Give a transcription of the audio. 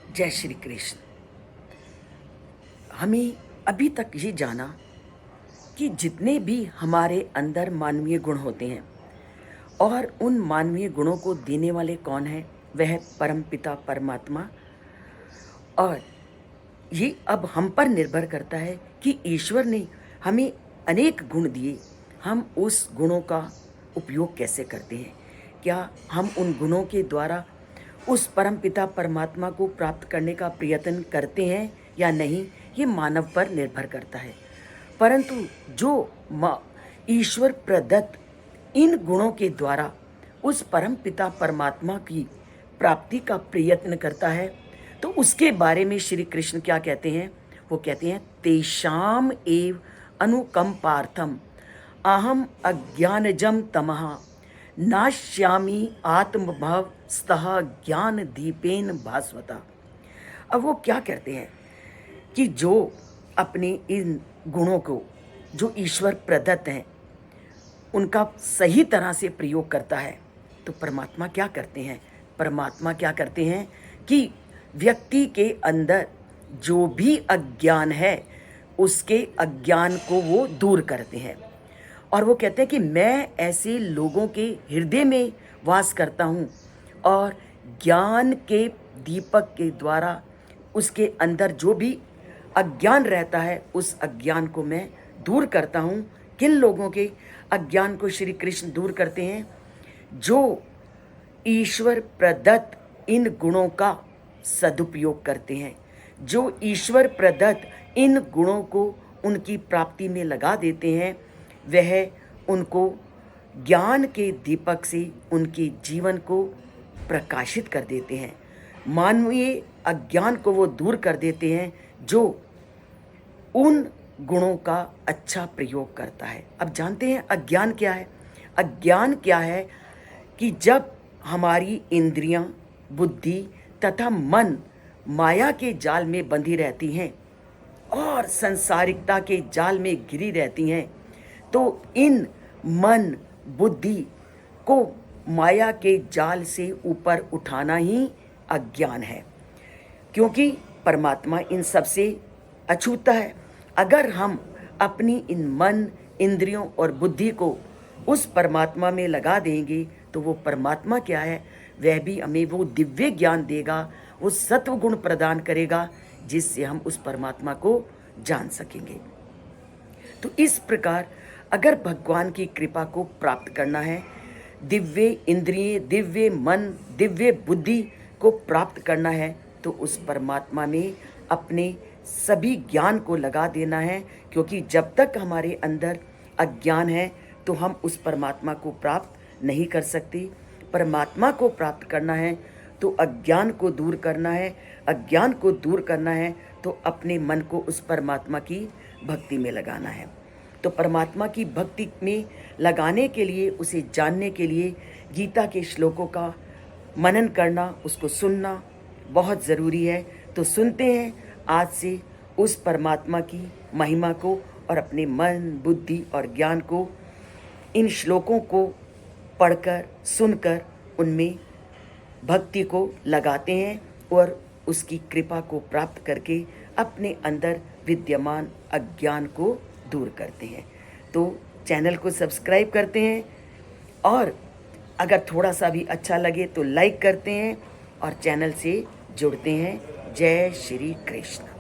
जय श्री कृष्ण। हमें अभी तक ये जाना कि जितने भी हमारे अंदर मानवीय गुण होते हैं और उन मानवीय गुणों को देने वाले कौन है, वह परमपिता परमात्मा। और ये अब हम पर निर्भर करता है कि ईश्वर ने हमें अनेक गुण दिए, हम उस गुणों का उपयोग कैसे करते हैं। क्या हम उन गुणों के द्वारा उस परमपिता परमात्मा को प्राप्त करने का प्रयत्न करते हैं या नहीं, ये मानव पर निर्भर करता है। परंतु जो ईश्वर प्रदत्त इन गुणों के द्वारा उस परमपिता परमात्मा की प्राप्ति का प्रयत्न करता है, तो उसके बारे में श्री कृष्ण क्या कहते हैं। वो कहते हैं तेषाम एव अनुकंपार्थम अहम अज्ञानजम तमः नाश्यामी आत्मभव स्तः ज्ञान दीपेन भास्वता। अब वो क्या कहते हैं कि जो अपने इन गुणों को जो ईश्वर प्रदत्त हैं उनका सही तरह से प्रयोग करता है, तो परमात्मा क्या करते हैं। परमात्मा क्या करते हैं कि व्यक्ति के अंदर जो भी अज्ञान है उसके अज्ञान को वो दूर करते हैं। और वो कहते हैं कि मैं ऐसे लोगों के हृदय में वास करता हूँ और ज्ञान के दीपक के द्वारा उसके अंदर जो भी अज्ञान रहता है उस अज्ञान को मैं दूर करता हूँ। किन लोगों के अज्ञान को श्री कृष्ण दूर करते हैं। जो ईश्वर प्रदत्त इन गुणों का सदुपयोग करते हैं, जो ईश्वर प्रदत्त इन गुणों को उनकी प्राप्ति में लगा देते हैं, वह उनको ज्ञान के दीपक से उनके जीवन को प्रकाशित कर देते हैं। मानवीय अज्ञान को वो दूर कर देते हैं जो उन गुणों का अच्छा प्रयोग करता है। अब जानते हैं अज्ञान क्या है। अज्ञान क्या है कि जब हमारी इंद्रियां, बुद्धि तथा मन माया के जाल में बंधी रहती हैं और संसारिकता के जाल में घिरी रहती हैं, तो इन मन बुद्धि को माया के जाल से ऊपर उठाना ही अज्ञान है, क्योंकि परमात्मा इन सब से अछूता है। अगर हम अपनी इन मन, इंद्रियों और बुद्धि को उस परमात्मा में लगा देंगे तो वो परमात्मा क्या है, वह भी हमें वो दिव्य ज्ञान देगा, वो सत्व गुण प्रदान करेगा जिससे हम उस परमात्मा को जान सकेंगे। तो इस प्रकार अगर भगवान की कृपा को प्राप्त करना है, दिव्य इंद्रिय, दिव्य मन, दिव्य बुद्धि को प्राप्त करना है, तो उस परमात्मा में अपने सभी ज्ञान को लगा देना है। क्योंकि जब तक हमारे अंदर अज्ञान है तो हम उस परमात्मा को प्राप्त नहीं कर सकते। परमात्मा को प्राप्त करना है तो अज्ञान को दूर करना है। अज्ञान को दूर करना है तो अपने मन को उस परमात्मा की भक्ति में लगाना है। तो परमात्मा की भक्ति में लगाने के लिए, उसे जानने के लिए गीता के श्लोकों का मनन करना, उसको सुनना बहुत ज़रूरी है। तो सुनते हैं आज से उस परमात्मा की महिमा को और अपने मन, बुद्धि और ज्ञान को इन श्लोकों को पढ़कर, सुनकर उनमें भक्ति को लगाते हैं और उसकी कृपा को प्राप्त करके अपने अंदर विद्यमान अज्ञान को दूर करते हैं। तो चैनल को सब्सक्राइब करते हैं और अगर थोड़ा सा भी अच्छा लगे तो लाइक करते हैं और चैनल से जुड़ते हैं। जय श्री कृष्ण।